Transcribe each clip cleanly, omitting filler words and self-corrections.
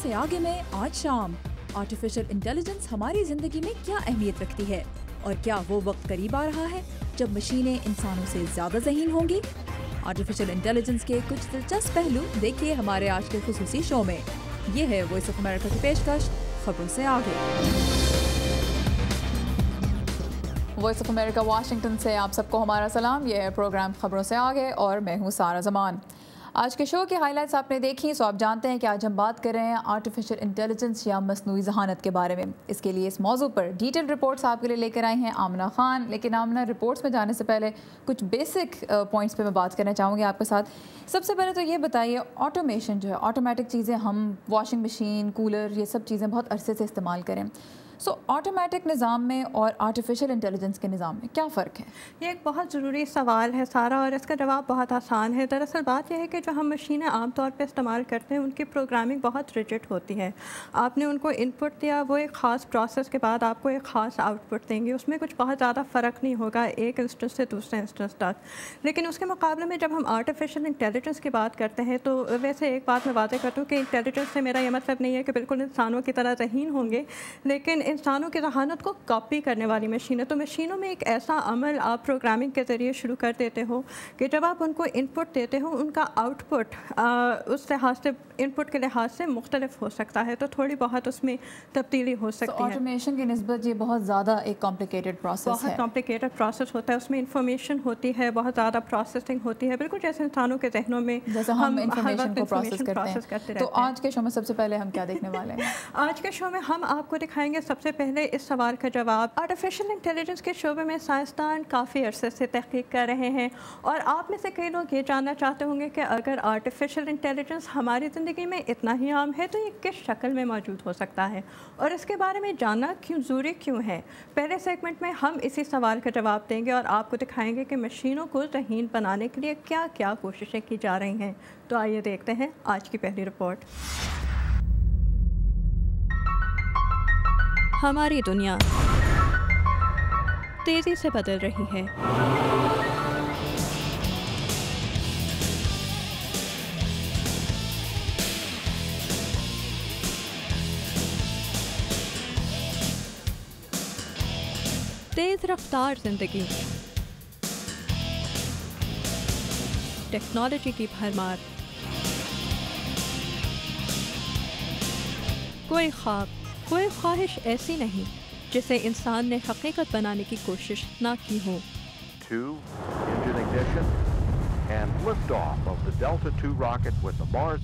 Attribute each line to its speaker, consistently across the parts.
Speaker 1: से आगे में आज शाम आर्टिफिशियल इंटेलिजेंस हमारी जिंदगी में क्या अहमियत रखती है और क्या वो वक्त करीब आ रहा है जब मशीनें इंसानों से ज्यादा ज़हीन होंगी। आर्टिफिशियल इंटेलिजेंस के कुछ दिलचस्प पहलू देखिए हमारे आज के खुसूसी शो में। ये है वॉइस ऑफ अमेरिका की पेशकश खबरों से आगे। वॉइस ऑफ अमेरिका वाशिंगटन से आप सबको हमारा सलाम। यह है प्रोग्राम खबरों से आगे और मैं हूँ सारा जमान। आज के शो की हाइलाइट्स आपने देखी, सो आप जानते हैं कि आज हम बात कर रहे हैं आर्टिफिशियल इंटेलिजेंस या मसनूई ज़हानत के बारे में। इसके लिए इस मौजू पर डिटेल रिपोर्ट्स आपके लिए लेकर आई हैं आमना खान। लेकिन आमना, रिपोर्ट्स में जाने से पहले कुछ बेसिक पॉइंट्स पे मैं बात करना चाहूँगी आपके साथ। सबसे पहले तो ये बताइए, ऑटोमेशन जो है, ऑटोमेटिक चीज़ें, हम वॉशिंग मशीन, कूलर, ये सब चीज़ें बहुत अरसे से इस्तेमाल करें। सो ऑटोमेटिक निज़ाम में और आर्टिफिशियल इंटेलिजेंस के निज़ाम में क्या फ़र्क है?
Speaker 2: ये एक बहुत ज़रूरी सवाल है सारा, और इसका जवाब बहुत आसान है। दरअसल बात यह है कि जो हम मशीनें आम तौर पे इस्तेमाल करते हैं उनकी प्रोग्रामिंग बहुत रिजिड होती है। आपने उनको इनपुट दिया, वो एक ख़ास प्रोसेस के बाद आपको एक ख़ास आउटपुट देंगे। उसमें कुछ बहुत ज़्यादा फ़र्क नहीं होगा एक इंस्टेंस से दूसरे इंस्टेंस तक। लेकिन उसके मुकाबले में जब हम आर्टिफिशियल इंटेलिजेंस की बात करते हैं तो वैसे एक बात मैं वाज़ेह करती हूँ कि इंटेलिजेंस से मेरा ये मतलब नहीं है कि बिल्कुल इंसानों की तरह ज़हीन होंगे, लेकिन इंसानों की ज़हानत को कॉपी करने वाली मशीन है। तो मशीनों में एक ऐसा अमल आप प्रोग्रामिंग के ज़रिए शुरू कर देते हो कि जब आप उनको इनपुट देते हो उनका आउटपुट उस लिहाज से, इनपुट के लिहाज से मुख्तलिफ हो सकता है। तो थोड़ी बहुत उसमें तब्दीली हो सकती है।
Speaker 1: ऑटोमेशन की निस्बत ये बहुत ज़्यादा एक कॉम्प्लिकेटेड प्रोसेस है।
Speaker 2: बहुत कॉम्प्लिकेटेड प्रोसेस होता है, उसमें इंफॉर्मेशन होती है, बहुत ज़्यादा प्रोसेसिंग होती है, बिल्कुल जैसे इंसानों के जहनों में
Speaker 1: जैसे हम इंफॉर्मेशन को प्रोसेस करते हैं। तो आज के शो में सबसे पहले हम क्या देखने वाले हैं?
Speaker 2: आज के शो में हम आपको दिखाएंगे सबसे पहले इस सवाल का जवाब। आर्टिफिशियल इंटेलिजेंस के शोबे में साइंसदान काफ़ी अरसे से तहकीक कर रहे हैं, और आप में से कई लोग ये जानना चाहते होंगे कि अगर आर्टिफिशियल इंटेलिजेंस हमारी ज़िंदगी में इतना ही आम है तो ये किस शक्ल में मौजूद हो सकता है, और इसके बारे में जानना ज़रूरी क्यों है। पहले सेगमेंट में हम इसी सवाल का जवाब देंगे और आपको दिखाएंगे कि मशीनों को ज़हीन बनाने के लिए क्या क्या कोशिशें की जा रही हैं। तो आइए देखते हैं आज की पहली रिपोर्ट। हमारी दुनिया तेज़ी से बदल रही है। तेज़ रफ्तार ज़िंदगी, टेक्नोलॉजी की भरमार, कोई ख्वाब, कोई ख्वाहिश ऐसी नहीं जिसे इंसान ने हकीकत बनाने की कोशिश ना की हो।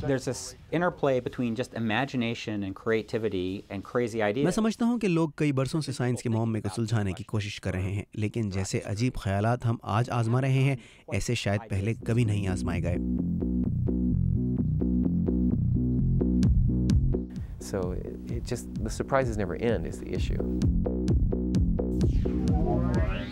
Speaker 3: There's this interplay between just imagination and creativity and crazy ideas.
Speaker 4: मैं समझता हूँ कि लोग कई बरसों से साइंस के मुहम्मे को सुलझाने की कोशिश कर रहे हैं, लेकिन जैसे अजीब ख्यालात हम आज आजमा रहे हैं, ऐसे शायद पहले कभी नहीं आजमाए गए।
Speaker 5: So it just, the surprises never end is the issue.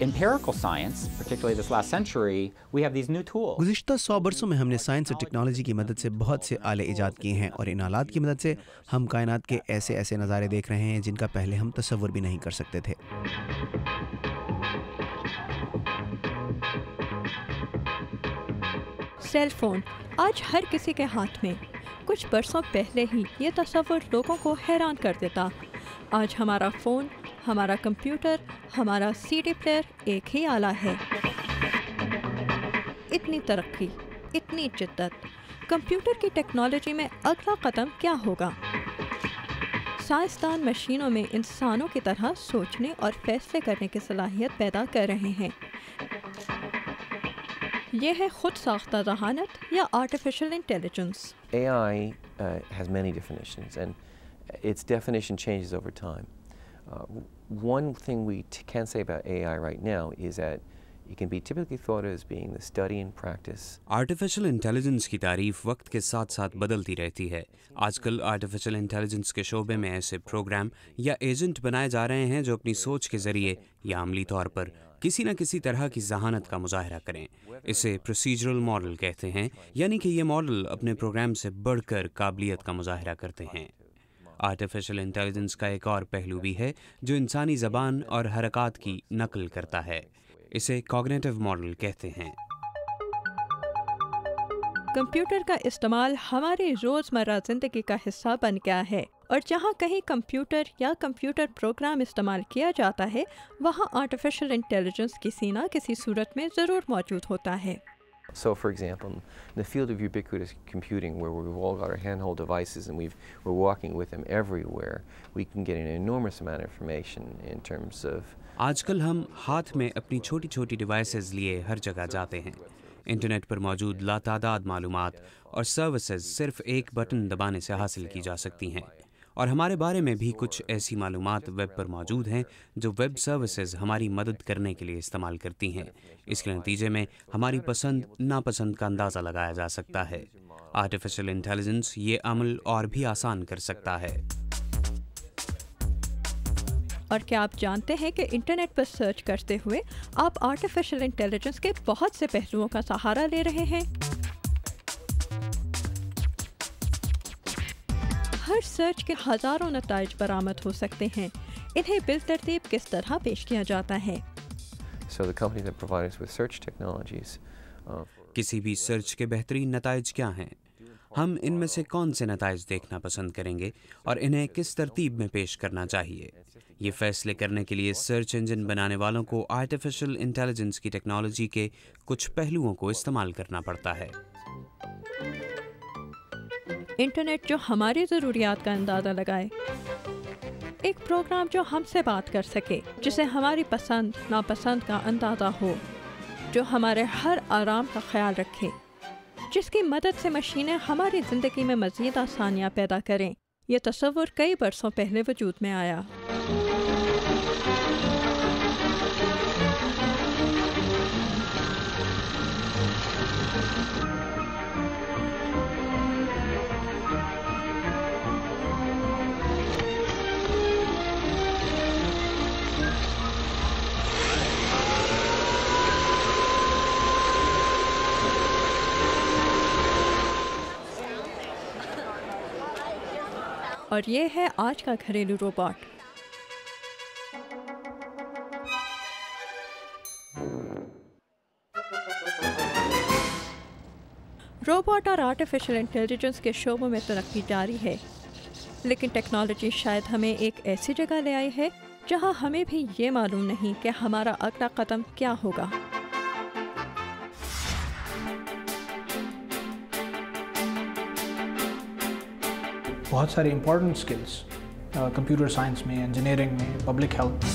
Speaker 3: Empirical science, particularly this last century, we have these new tools.
Speaker 4: गुज़िश्ता 100 बरसों में हमने साइंस और टेक्नोलॉजी की मदद से बहुत से आले ईजाद किए हैं, और इन आलात की मदद से हम कायनात के ऐसे ऐसे नज़ारे देख रहे हैं जिनका पहले हम तसव्वुर भी नहीं कर सकते थे।
Speaker 2: सेल फोन आज हर किसी के हाथ में। कुछ बरसों पहले ही ये तसव्वुर लोगों को हैरान कर देता। आज हमारा फ़ोन, हमारा कंप्यूटर, हमारा सीडी प्लेयर एक ही आला है। इतनी तरक्की, इतनी जिद्दत, कंप्यूटर की टेक्नोलॉजी में अगला कदम क्या होगा? साइंसदान मशीनों में इंसानों की तरह सोचने और फैसले करने की सलाहियत पैदा कर रहे हैं। ये है खुद साख्ता ज़हानत या artificial intelligence.
Speaker 5: AI has many definitions, and its definition changes over time. One thing we can say about AI right now is that it can be typically thought of as being the study and practice.
Speaker 6: Artificial intelligence की तारीफ वक्त के साथ साथ बदलती रहती है। आजकल आर्टिफिशियल इंटेलिजेंस के शोबे में ऐसे प्रोग्राम या एजेंट बनाए जा रहे हैं जो अपनी सोच के ज़रिए या अमली तौर पर किसी न किसी तरह की ज़हानत का मुजाहरा करें। इसे प्रोसीजरल मॉडल कहते हैं, यानी कि ये मॉडल अपने प्रोग्राम से बढ़कर काबिलियत का मुजाहरा करते हैं। आर्टिफिशियल इंटेलिजेंस का एक और पहलू भी है जो इंसानी ज़बान और हरकत की नकल करता है। इसे कॉग्निटिव मॉडल कहते हैं।
Speaker 2: कंप्यूटर का इस्तेमाल हमारी रोज़मर्रा ज़िंदगी का हिस्सा बन गया है और जहाँ कहीं कंप्यूटर या कंप्यूटर प्रोग्राम इस्तेमाल किया जाता है वहाँ आर्टिफिशियल इंटेलिजेंस किसी ना किसी सूरत में ज़रूर मौजूद होता है.
Speaker 5: So, for example, in the field of ubiquitous computing, where we've all got our handheld devices and we're walking with them everywhere, we can get an enormous amount of information in terms of.
Speaker 6: आजकल हम हाथ में अपनी छोटी छोटी devices लिए हर जगह जाते हैं. इंटरनेट पर मौजूद लातादाद मालूमात और सर्विसेज सिर्फ एक बटन दबाने से हासिल की जा सकती हैं. और हमारे बारे में भी कुछ ऐसी मालूमात वेब पर मौजूद हैं जो वेब सर्विसेज हमारी मदद करने के लिए इस्तेमाल करती हैं. इसके नतीजे में हमारी पसंद नापसंद का अंदाज़ा लगाया जा सकता है. आर्टिफिशियल इंटेलिजेंस ये अमल और भी आसान कर सकता है.
Speaker 2: और क्या आप जानते हैं कि इंटरनेट पर सर्च करते हुए आप आर्टिफिशियल इंटेलिजेंस के बहुत से पहलुओं का सहारा ले रहे हैं. हर सर्च के हज़ारों नताइज बरामद हो सकते हैं. इन्हें बिलतरतीब किस तरह पेश किया जाता है.
Speaker 5: So the companies that provide us with search technologies.
Speaker 6: किसी भी सर्च के बेहतरीन नताइज क्या हैं? हम इनमें से कौन से नताइज देखना पसंद करेंगे और इन्हें किस तरतीब में पेश करना चाहिए? ये फैसले करने के लिए सर्च इंजन बनाने वालों को आर्टिफिशियल इंटेलिजेंस की टेक्नोलॉजी के कुछ पहलुओं को इस्तेमाल करना पड़ता है.
Speaker 2: इंटरनेट जो हमारी ज़रूरियात का अंदाज़ा लगाए, एक प्रोग्राम जो हमसे बात कर सके, जिसे हमारी पसंद नापसंद का अंदाज़ा हो, जो हमारे हर आराम का ख्याल रखे, जिसकी मदद से मशीनें हमारी ज़िंदगी में मज़ीद आसानियाँ पैदा करें. ये तस्वुर कई बरसों पहले वजूद में आया. और ये है आज का घरेलू रोबोट. रोबोट और आर्टिफिशियल इंटेलिजेंस के शोबों में तरक्की जारी है, लेकिन टेक्नोलॉजी शायद हमें एक ऐसी जगह ले आई है जहां हमें भी ये मालूम नहीं कि हमारा अगला कदम क्या होगा.
Speaker 7: बहुत सारे इम्पॉर्टेंट स्किल्स कंप्यूटर साइंस में, इंजीनियरिंग में, पब्लिक हेल्थ.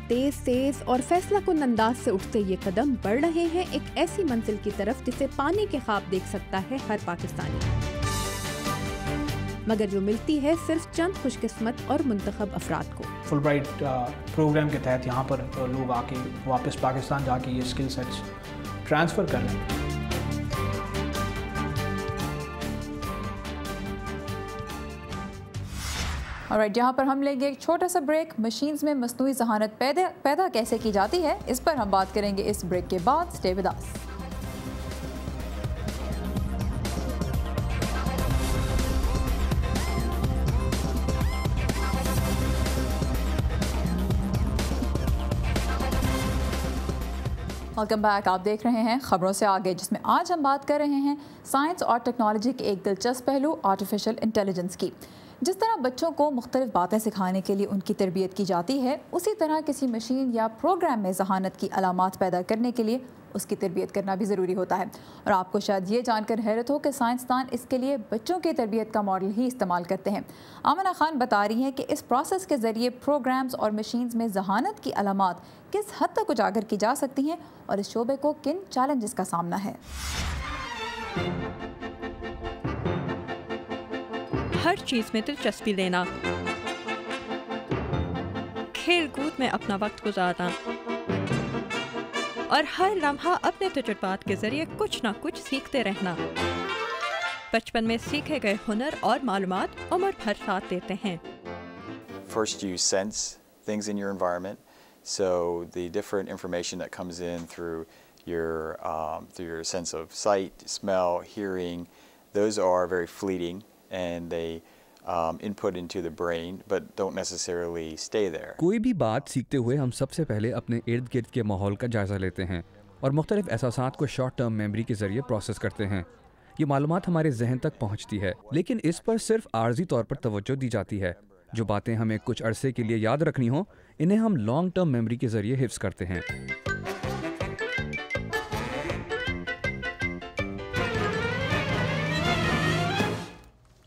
Speaker 8: तेज और फैसला कुन अंदाज से उठते ये कदम बढ़ रहे हैं एक ऐसी मंजिल की तरफ जिसे पाने के ख्वाब देख सकता है हर पाकिस्तानी, मगर जो मिलती है सिर्फ चंद खुशकिस्मत और मुंतखब अफराद को.
Speaker 7: फुलब्राइट प्रोग्राम के तहत यहाँ पर लोग आके वापस पाकिस्तान जाके ये स्किल सेट्स ट्रांसफ़र कर रहे हैं.
Speaker 1: ऑलराइट, जहाँ पर हम लेंगे एक छोटा सा ब्रेक. मशीन्स में मस्नूई ज़हानत पैदा कैसे की जाती है, इस पर हम बात करेंगे इस ब्रेक के बाद. Stay with us. Welcome back. आप देख रहे हैं खबरों से आगे, जिसमें आज हम बात कर रहे हैं साइंस और टेक्नोलॉजी के एक दिलचस्प पहलू आर्टिफिशियल इंटेलिजेंस की. जिस तरह बच्चों को मुख्तलिफ बातें सिखाने के लिए उनकी तरबियत की जाती है, उसी तरह किसी मशीन या प्रोग्राम में ज़हानत की अलामात पैदा करने के लिए उसकी तरबियत करना भी ज़रूरी होता है. और आपको शायद ये जानकर हैरत हो कि साइंसदान इसके लिए बच्चों की तरबियत का मॉडल ही इस्तेमाल करते हैं. आमना खान बता रही हैं कि इस प्रोसेस के ज़रिए प्रोग्राम्स और मशीन्स में ज़हानत की अलामात किस हद तक उजागर की जा सकती हैं और इस शोबे को किन चैलेंजेस का सामना है.
Speaker 2: हर चीज़ में दिलचस्पी लेना, खेल कूद में अपना वक्त गुजारना और हर लम्हा अपने तजुर्बात के जरिए कुछ ना कुछ सीखते रहना. बचपन में सीखे गए हुनर और मालूमात उम्र भर साथ देते हैं.
Speaker 9: First you sense things in your environment, so the different information that comes in through your sense of sight, smell, hearing, those are very fleeting and they input into the brain but don't necessarily stay there.
Speaker 10: कोई भी बात सीखते हुए हम सबसे पहले अपने इर्द गिर्द के माहौल का जायजा लेते हैं. اور مختلف احساسات کو شارٹ ٹرم میموری کے ذریعے پروسیس کرتے ہیں۔ یہ معلومات ہمارے ذہن تک پہنچتی ہے، لیکن اس پر صرف عارضی طور پر توجہ دی جاتی ہے۔ جو باتیں ہمیں کچھ عرصے کے لیے یاد رکھنی ہوں، انہیں ہم لانگ ٹرم میموری کے ذریعے حفظ کرتے ہیں۔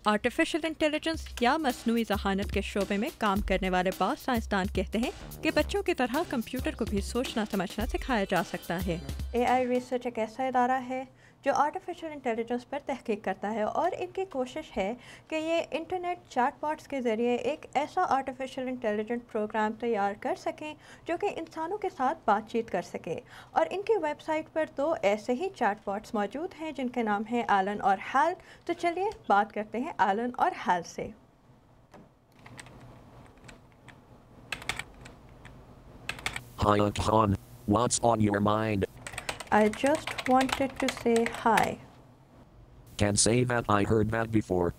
Speaker 2: آرٹیفیشل انٹیلیجنس یا مصنوعی ذہانت کے شعبے میں کام کرنے والے بعض سائنسدان کہتے ہیں کہ بچوں کی طرح کمپیوٹر کو بھی سوچنا سمجھنا سکھایا جا سکتا ہے۔ AI ریسرچ ایک ایسا ادارہ ہے جو آرٹیفیشل انٹیلیجنس پر تحقیق کرتا ہے، اور ان کی کوشش ہے کہ یہ انٹرنیٹ چیٹ باٹس کے ذریعے ایک ایسا آرٹیفیشل انٹیلیجنٹ پروگرام تیار کر سکیں جو کہ انسانوں کے ساتھ بات چیت کر سکے۔ اور ان کی ویب سائٹ پر 2 ایسے ہی چیٹ باٹس موجود ہیں جن کے نام ہیں ایلن اور ہیل۔ تو چلیے بات کرتے ہیں ایلن اور ہیل سے۔
Speaker 11: Hi Khan, what's on your mind?
Speaker 2: I just wanted to say hi.
Speaker 11: Can say that I heard that before.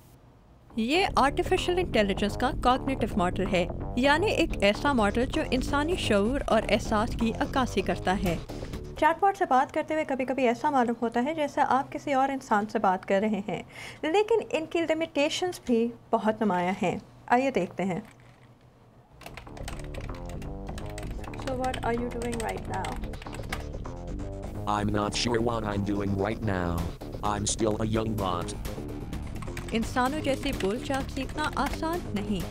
Speaker 2: یہ آرٹیفیشل انٹیلیجنس کا کوگنیٹو ماڈل ہے، یعنی ایک ایسا ماڈل جو انسانی شعور اور احساس کی عکاسی کرتا ہے۔ چیٹ باٹ سے بات کرتے ہوئے کبھی کبھی ایسا معلوم ہوتا ہے جیسے آپ کسی اور انسان سے بات کر رہے ہیں، لیکن ان کی لمیٹیشنز بھی بہت نمایاں ہیں۔ آئیے دیکھتے ہیں۔ So what are you doing right now?
Speaker 11: I'm not sure what I'm doing right now. I'm still a young bot.
Speaker 2: انسانوں جیسی بول چال سیکھنا آسان نہیں۔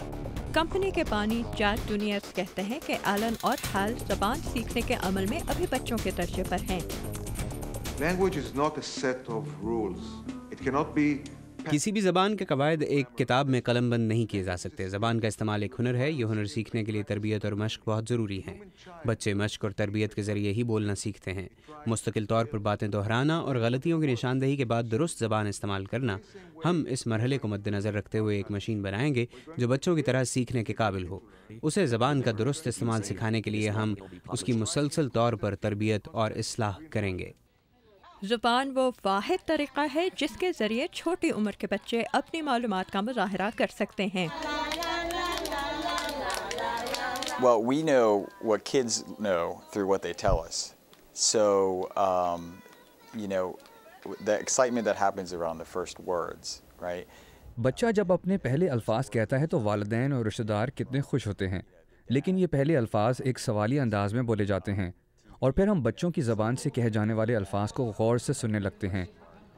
Speaker 2: کمپنی کے بانی جیک ڈونیئرز کہتے ہیں کہ ایلن اور ہیل زبان سیکھنے کے عمل میں ابھی بچوں کے درجے پر ہیں۔
Speaker 12: Language is not a set of rules. It cannot be
Speaker 6: کسی بھی زبان کے قواعد ایک کتاب میں قلم بند نہیں کیے جا سکتے۔ زبان کا استعمال ایک ہنر ہے۔ یہ ہنر سیکھنے کے لیے تربیت اور مشق بہت ضروری ہیں۔ بچے مشق اور تربیت کے ذریعے ہی بولنا سیکھتے ہیں۔ مستقل طور پر باتیں دہرانا اور غلطیوں کی نشاندہی کے بعد درست زبان استعمال کرنا۔ ہم اس مرحلے کو مد نظر رکھتے ہوئے ایک مشین بنائیں گے جو بچوں کی طرح سیکھنے کے قابل ہو۔ اسے زبان کا درست استعمال سکھانے کے لیے ہم اس کی مسلسل طور پر تربیت اور اصلاح کریں گے۔
Speaker 2: زبان وہ واحد طریقہ ہے جس کے ذریعے چھوٹی عمر کے بچے اپنی معلومات کا مظاہرہ کر سکتے ہیں۔
Speaker 9: Well, we know what kids know through what they tell us. So, the excitement that happens around the first words, right?
Speaker 10: بچہ جب اپنے پہلے الفاظ کہتا ہے تو والدین اور رشتہ دار کتنے خوش ہوتے ہیں، لیکن یہ پہلے الفاظ ایک سوالی انداز میں بولے جاتے ہیں، اور پھر ہم بچوں کی زبان سے کہے جانے والے الفاظ کو غور سے سننے لگتے ہیں۔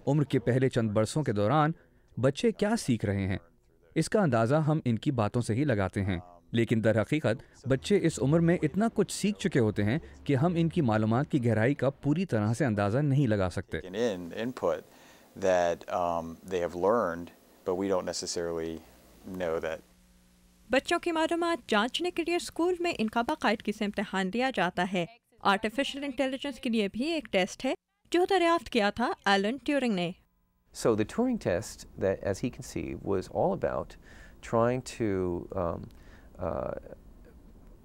Speaker 10: عمر کے پہلے چند برسوں کے دوران بچے کیا سیکھ رہے ہیں، اس کا اندازہ ہم ان کی باتوں سے ہی لگاتے ہیں، لیکن در حقیقت بچے اس عمر میں اتنا کچھ سیکھ چکے ہوتے ہیں کہ ہم ان کی معلومات کی گہرائی کا پوری طرح سے اندازہ نہیں لگا سکتے۔
Speaker 2: بچوں کی معلومات جانچنے کے لیے اسکول میں ان کا باقاعدگی سے امتحان لیا جاتا ہے۔ آرٹیفیشل انٹیلیجنس کے لیے بھی ایک ٹیسٹ ہے جو دریافت کیا تھا ایلن ٹیورنگ نے۔
Speaker 5: So the Turing test, that as he conceived, was all about trying to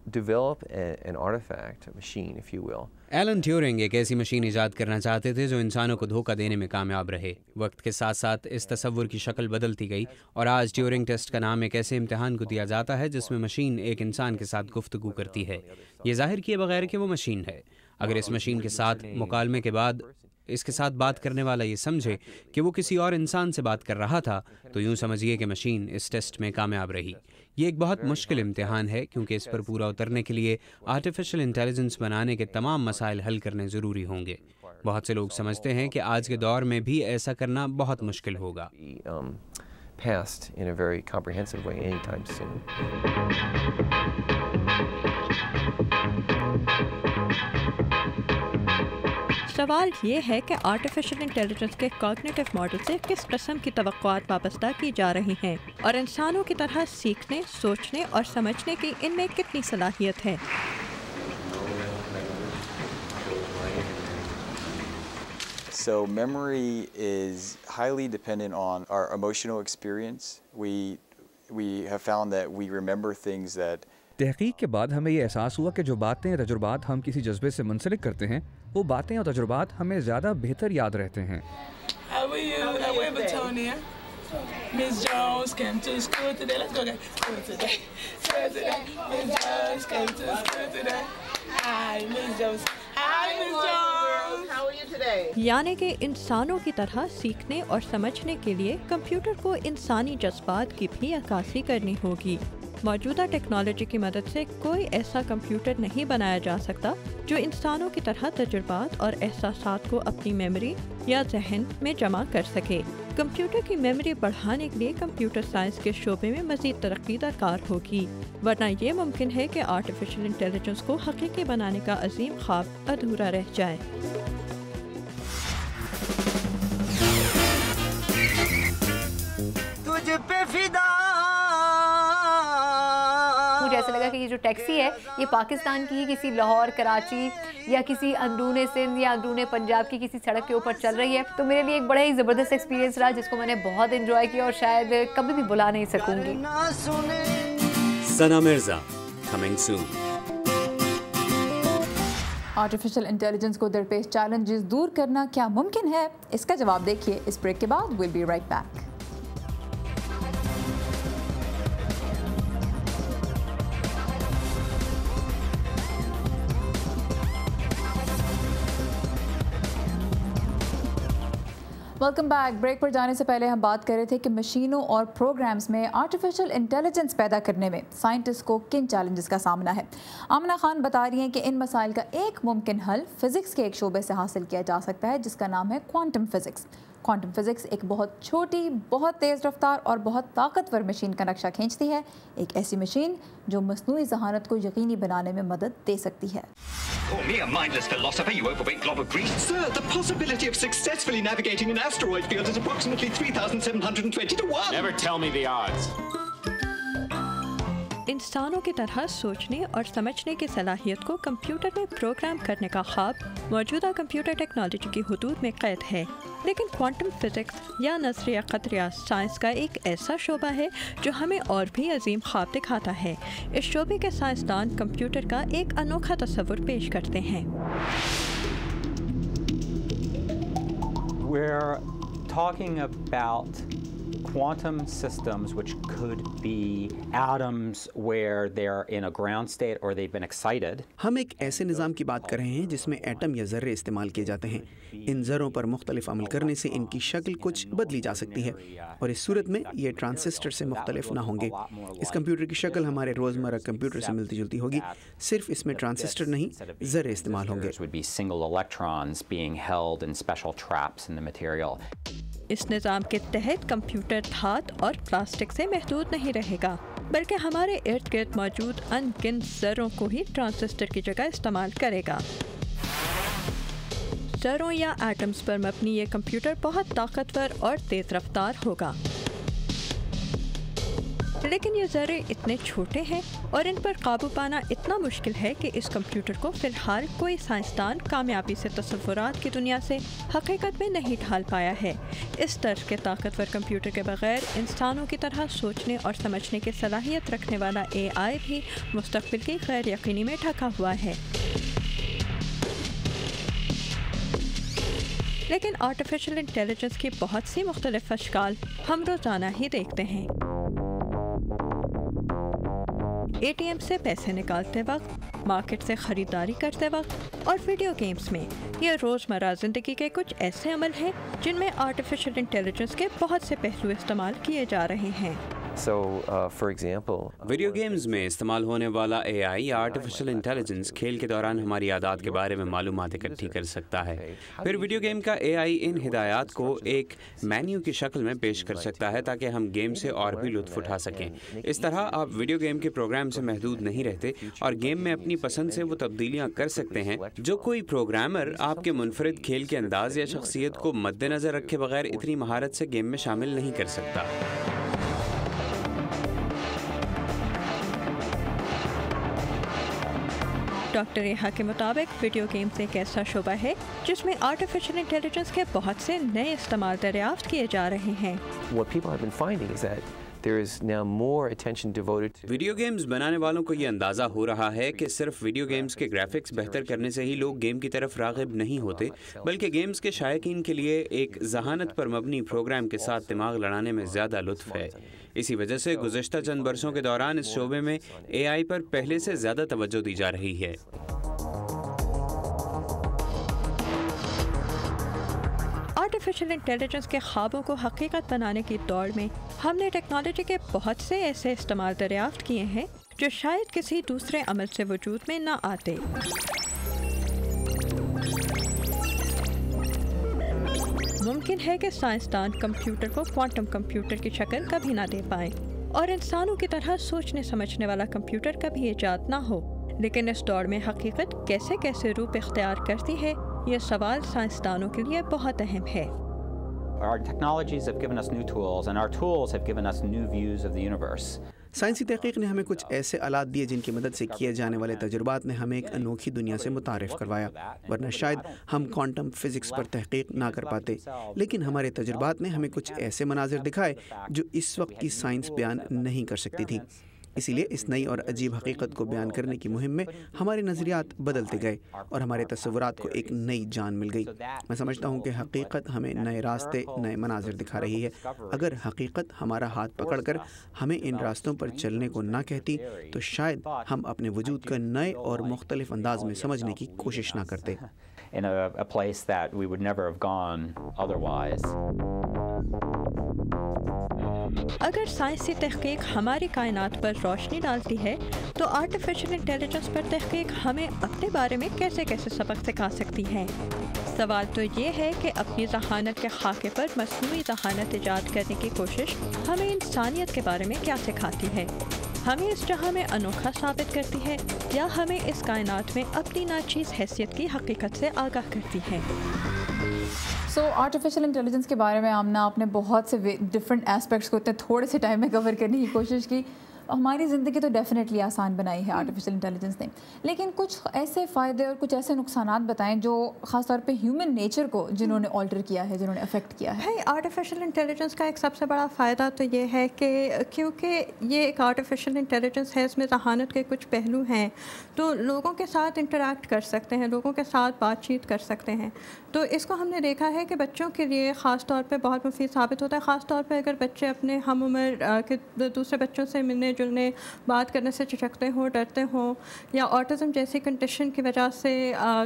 Speaker 5: develop an artifact, a machine, if you will.
Speaker 6: Alan Turing ایک ایسی مشین ایجاد کرنا چاہتے تھے جو انسانوں کو دھوکہ دینے میں کامیاب رہے۔ وقت کے ساتھ ساتھ اس تصور کی شکل بدلتی گئی، اور آج ٹیورنگ ٹیسٹ کا نام ایک ایسے امتحان کو دیا جاتا ہے جس میں مشین ایک انسان کے ساتھ گفتگو کرتی ہے، یہ ظاہر کیے بغیر کہ وہ مشین ہے۔ اگر اس مشین کے ساتھ مکالمے کے بعد اس کے ساتھ بات کرنے والا یہ سمجھے کہ وہ کسی اور انسان سے بات کر رہا تھا تو یوں سمجھیے کہ مشین اس ٹیسٹ میں کامیاب رہی۔ یہ ایک بہت مشکل امتحان ہے کیونکہ اس پر پورا اترنے کے لیے آرٹیفیشل انٹیلیجنس بنانے کے تمام مسائل حل کرنے ضروری ہوں گے۔ بہت سے لوگ سمجھتے ہیں کہ آج کے دور میں بھی ایسا کرنا بہت مشکل ہوگا۔
Speaker 2: سوال یہ ہے کہ آرٹیفیشل انٹیلیجنس کے کوگنیٹو ماڈل سے کس قسم کی توقعات وابستہ کی جا رہی ہیں، اور انسانوں کی طرح سیکھنے، سوچنے اور سمجھنے کی ان میں کتنی صلاحیت ہے۔
Speaker 9: So memory is highly dependent on our emotional experience. We have found that we remember things that
Speaker 10: تحقیق کے بعد ہمیں یہ احساس ہوا کہ جو باتیں تجربات ہم کسی جذبے سے منسلک کرتے ہیں وہ باتیں اور تجربات ہمیں زیادہ بہتر یاد رہتے ہیں۔
Speaker 13: How are you? I'm Evertonia. Miss Jones came to school today. Let's go get school today. School today. Miss Jones came to school today. Hi, Miss Jones. Hi, Miss Jones.
Speaker 2: यानी कि इंसानों की तरह सीखने और समझने के लिए कंप्यूटर को इंसानी जज्बात की भी अक्कासी करनी होगी। मौजूदा टेक्नोलॉजी की मदद से कोई ऐसा कंप्यूटर नहीं बनाया जा सकता जो इंसानों की तरह तजुर्बात और एहसासात को अपनी मेमोरी या जहन में जमा कर सके। कंप्यूटर की मेमोरी बढ़ाने के लिए कंप्यूटर साइंस के शोबे में मज़ीद तरक्की दरकार होगी, वरना ये मुमकिन है कि आर्टिफिशियल इंटेलिजेंस को हकीकी बनाने का अजीम ख्वाब अधूरा रह जाए।
Speaker 14: तुझ पे फिदा। मुझे ऐसा लगा कि ये जो टैक्सी है ये पाकिस्तान की ही किसी लाहौर, कराची या किसी अंदरूने सिंध या अंदरूने पंजाब की किसी सड़क के ऊपर चल रही है। तो मेरे लिए एक बड़ा ही ज़बरदस्त एक्सपीरियंस रहा जिसको मैंने बहुत एंजॉय किया और शायद कभी भी भुला नहीं सकूंगी।
Speaker 6: Sania Mirza, coming soon.
Speaker 1: Artificial intelligence को दरपेश चैलेंजेस दूर करना क्या मुमकिन है? इसका जवाब देखिए इस ब्रेक के बाद। Will be right back. Welcome back. Break पर जाने से पहले हम बात कर रहे थे कि मशीनों और प्रोग्राम्स में आर्टिफिशियल इंटेलिजेंस पैदा करने में साइंटिस्ट को किन चैलेंजेस का सामना है। आमना खान बता रही हैं कि इन मसाइल का एक मुमकिन हल फिज़िक्स के एक शोबे से हासिल किया जा सकता है जिसका नाम है क्वांटम फिज़िक्स। क्वांटम फिज़िक्स एक बहुत छोटी, बहुत तेज़ रफ्तार और बहुत ताकतवर मशीन का नक्शा खींचती है, एक ऐसी मशीन जो मस्नूई ज़हानत को यकीनी बनाने में मदद दे सकती है।
Speaker 15: Call me a mindless philosopher, you overweight glob of grease. Sir, the possibility of successfully navigating an asteroid field is approximately 3,720 to 1. Never tell me the odds.
Speaker 2: इंसानों की तरह सोचने और समझने की सलाहियत को कंप्यूटर में प्रोग्राम करने का ख्वाब मौजूदा कंप्यूटर टेक्नोलॉजी की हुदूद में कैद है, लेकिन क्वांटम फिज़िक्स या नज़रिया क़तरिया साइंस का एक ऐसा शोबा है जो हमें और भी अजीम ख्वाब दिखाता है। इस शोबे के साइंसदान कंप्यूटर का एक अनोखा तस्वुर पेश करते हैं।
Speaker 3: We're talking about quantum systems which could be atoms where they're in a ground state or they've been excited.
Speaker 4: हम एक ऐसे निज़ाम की बात कर रहे हैं जिसमें एटम या ज़र्रे इस्तेमाल किए जाते हैं। इन ज़र्रों पर मुख्तलिफ अमल करने से इनकी शक्ल कुछ बदली जा सकती है और इस सूरत में ये ट्रांसिस्टर से मुख्तलिफ ना होंगे। इस कंप्यूटर की शक्ल हमारे रोज़मर्रा कंप्यूटर से मिलती जुलती होगी, सिर्फ इसमें ट्रांसिस्टर नहीं ज़र्रे इस्तेमाल होंगे। इस निज़ाम के तहत कंप्यूटर धात और प्लास्टिक से महदूद नहीं रहेगा, बल्कि हमारे इर्द गिर्द मौजूद अनगिनत ज़र्रों को ही ट्रांसिस्टर की जगह इस्तेमाल करेगा। ज़र्रों या एटम्स पर मबनी ये कंप्यूटर बहुत ताकतवर और तेज़ रफ्तार होगा, लेकिन ये ज़र्रे इतने छोटे हैं और इन पर काबू पाना इतना मुश्किल है कि इस कंप्यूटर को फ़िलहाल कोई साइंसदान कामयाबी से तसव्वुरात की दुनिया से हकीकत में नहीं ढाल पाया है। इस तर्ज के ताकतवर कंप्यूटर के बगैर इंसानों की तरह सोचने और समझने की सलाहियत रखने वाला AI भी मुस्तक़बिल की गैर यकीनी में ढका हुआ है। लेकिन आर्टिफिशियल इंटेलिजेंस की बहुत सी मुख्तलिफ अशकाल हम रोज़ाना ही देखते हैं। ATM से पैसे निकालते वक्त, मार्केट से ख़रीदारी करते वक्त और वीडियो गेम्स में, ये रोज़मर्रा ज़िंदगी के कुछ ऐसे अमल हैं जिनमें आर्टिफिशियल इंटेलिजेंस के बहुत से पहलू इस्तेमाल किए जा रहे हैं।
Speaker 5: So, for example,
Speaker 6: video games में इस्तेमाल होने वाला AI या आर्टिफिशियल इंटेलिजेंस खेल के दौरान हमारी आदत के बारे में मालूमात इकट्ठी कर सकता है। फिर वीडियो गेम का AI इन हिदायत को एक मेन्यू की शक्ल में पेश कर सकता है ताकि हम गेम से और भी लुत्फ़ उठा सकें। इस तरह आप वीडियो गेम के प्रोग्राम से महदूद नहीं रहते और गेम में अपनी पसंद से वो तब्दीलियाँ कर सकते हैं जो कोई प्रोग्रामर आपके मुनफरिद खेल के अंदाज या शख्सियत को मद्देनज़र रखे बगैर इतनी महारत से गेम में शामिल नहीं कर सकता।
Speaker 2: डॉक्टर यहा के मुताबिक वीडियो गेम्स एक ऐसा शोबा है जिसमें आर्टिफिशियल इंटेलिजेंस के बहुत से नए इस्तेमाल दरियाफ्त किए जा रहे हैं।
Speaker 6: वीडियो गेम्स बनाने वालों को ये अंदाज़ा हो रहा है कि सिर्फ वीडियो गेम्स के ग्राफिक्स बेहतर करने से ही लोग गेम की तरफ राग़िब नहीं होते, बल्कि गेम्स के शायकीन के लिए एक ज़हानत पर मबनी प्रोग्राम के साथ दिमाग लड़ाने में ज़्यादा लुत्फ़ है। इसी वजह से गुज़श्ता चंद बरसों के दौरान इस शोबे में AI पर पहले से ज़्यादा तवज्जो दी जा रही है।
Speaker 4: आर्टिफिशियल इंटेलिजेंस के ख्वाबों को हकीकत बनाने की दौड़ में हमने टेक्नोलॉजी के बहुत से ऐसे इस्तेमाल दरियाफ्त किए हैं जो शायद किसी दूसरे अमल से वजूद में न आते। मुमकिन है कि साइंसदान कंप्यूटर को क्वांटम कंप्यूटर की शक्ल कभी ना दे पाएं और इंसानों की तरह सोचने समझने वाला कंप्यूटर कभी ईजाद ना हो, लेकिन इस दौर में हकीकत कैसे कैसे रूप इख्तियार करती है, ये सवाल साइंसदानों के लिए बहुत अहम है।
Speaker 3: Our technologies have given us new tools, and our tools have given us new views of the universe.
Speaker 16: साइंसी तहकीक ने हमें कुछ ऐसे आलात दिए जिनकी मदद से किए जाने वाले तजुर्बात ने हमें एक अनोखी दुनिया से मुतारिफ करवाया, वरना शायद हम क्वांटम फिज़िक्स पर तहकीक ना कर पाते। लेकिन हमारे तजुर्बात ने हमें कुछ ऐसे मनाजिर दिखाए जो इस वक्त की साइंस बयान नहीं कर सकती थी। इसीलिए इस नई और अजीब हकीकत को बयान करने की मुहिम में हमारे नज़रियात बदलते गए और हमारे तस्वुरात को एक नई जान मिल गई। मैं समझता हूँ कि हकीकत हमें नए रास्ते, नए मनाजिर दिखा रही है। अगर हकीकत हमारा हाथ पकड़कर हमें इन रास्तों पर चलने को ना कहती तो शायद हम अपने वजूद का नए और मुख्तलिफ अंदाज में समझने की कोशिश ना करते।
Speaker 3: In a place that we would never have gone otherwise.
Speaker 4: अगर साइंसी तहकीक हमारी कायनात पर रोशनी डालती है तो आर्टिफिशियल इंटेलिजेंस पर तहकीक हमें अपने बारे में कैसे कैसे सबक सिखा सकती है। सवाल तो ये है कि अपनी जहानत के खाके पर मसनूई जहानत ईजाद करने की कोशिश हमें इंसानियत के बारे में क्या सिखाती है, हमें इस जहां में अनोखा साबित करती है या हमें इस कायनात में अपनी नाचीज़ हैसियत की हकीकत से आगाह करती है।
Speaker 1: आर्टिफिशियल इंटेलिजेंस के बारे में आमना आपने बहुत से डिफरेंट एस्पेक्ट्स को इतने थोड़े से टाइम में कवर करने की कोशिश की। हमारी ज़िंदगी तो डेफिनेटली आसान बनाई है आर्टिफिशियल इंटेलिजेंस ने, लेकिन कुछ ऐसे फ़ायदे और कुछ ऐसे नुकसानात बताएं जो ख़ास तौर पे ह्यूमन नेचर को जिन्होंने ऑल्टर किया है, जिन्होंने अफेक्ट किया है।
Speaker 2: आर्टिफिशियल इंटेलिजेंस का एक सबसे बड़ा फ़ायदा तो ये है कि क्योंकि ये एक आर्टिफिशियल इंटेलिजेंस है, इसमें जहानत के कुछ पहलू हैं, तो लोगों के साथ इंटरेक्ट कर सकते हैं, लोगों के साथ बातचीत कर सकते हैं। तो इसको हमने देखा है कि बच्चों के लिए ख़ास तौर पे बहुत मुफीद साबित होता है, ख़ास तौर पे अगर बच्चे अपने हम उम्र के दूसरे बच्चों से मिलने जुलने, बात करने से झिझकते हों, डरते हों, या ऑटिज़म जैसी कंडीशन की वजह से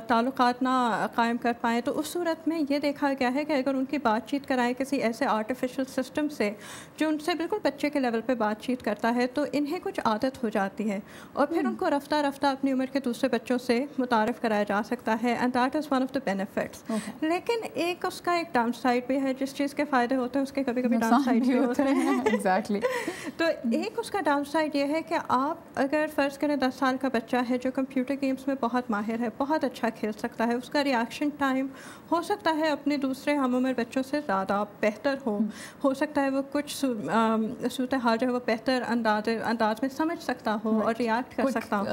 Speaker 2: ताल्लुकात ना कायम कर पाएँ, तो उस सूरत में ये देखा गया है कि अगर उनकी बातचीत कराएं किसी ऐसे आर्टिफिशियल सिस्टम से जो उनसे बिल्कुल बच्चे के लेवल पे बातचीत करता है, तो इन्हें कुछ आदत हो जाती है और फिर उनको रफ्ता रफ्ता अपनी उम्र के दूसरे बच्चों से मुतारफ़ कराया जा सकता है, and that is one of the benefits. लेकिन एक उसका एक डाउन साइड भी है, जिस चीज़ के फ़ायदे होते हैं उसके कभी कभी डाउन साइड भी होते हैं।
Speaker 1: एग्जैक्टली।
Speaker 2: तो एक उसका डाउन साइड ये है कि आप अगर फ़र्ज़ करें 10 साल का बच्चा है जो कंप्यूटर गेम्स में बहुत माहिर है, बहुत अच्छा खेल सकता है, उसका रिएक्शन टाइम हो सकता है अपने दूसरे हम उम्र बच्चों से ज़्यादा बेहतर हो सकता है वो कुछ सूरत हाल जो है वो बेहतर अंदाज में समझ सकता हो और रिएक्ट कर सकता हो,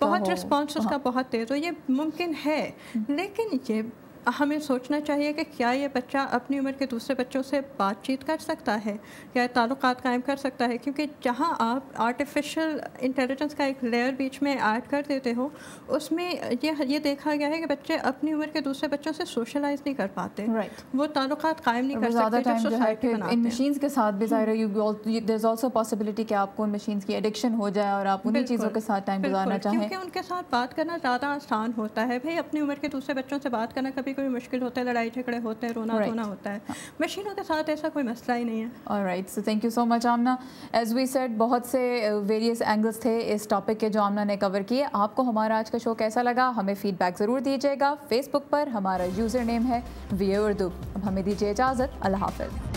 Speaker 2: बहुत रिस्पॉन्स उसका बहुत तेज़ हो, ये मुमकिन है। लेकिन ये हमें सोचना चाहिए कि क्या ये बच्चा अपनी उम्र के दूसरे बच्चों से बातचीत कर सकता है, क्या ताल्लुकात कायम कर सकता है, क्योंकि जहाँ आप आर्टिफिशियल इंटेलिजेंस का एक लेयर बीच में ऐड कर देते हो, उसमें ये देखा गया है कि बच्चे अपनी उम्र के दूसरे बच्चों से सोशलाइज नहीं कर पाते, वो ताल्लुकात कायम नहीं कर सकते जो सोसाइटी बनाते हैं।
Speaker 1: इन मशीन्स के साथ भी ज़ाहिर है देयर इज़ आल्सो पॉसिबिलिटी कि आपको उन मशीन्स की एडिक्शन हो जाए और आप उन्हीं चीज़ों के साथ टाइम गुजारना चाहें,
Speaker 2: क्योंकि उनके साथ बात करना ज़्यादा आसान होता है। भाई अपनी उम्र के दूसरे बच्चों से बात करना कभी कोई मुश्किल होता है, लड़ाई झगड़े होते हैं, रोना धोना होता है, मशीनों के साथ ऐसा कोई मसला ही नहीं है।
Speaker 1: Alright, so thank you so much Amna. As we said बहुत से वेरियस एंगल्स थे इस टॉपिक के जो आमना ने कवर किए। आपको हमारा आज का शो कैसा लगा हमें फीडबैक ज़रूर दीजिएगा। फेसबुक पर हमारा यूज़र नेम है VA Urdu। अब हमें दीजिए इजाज़त, अल्लाह हाफ़िज़।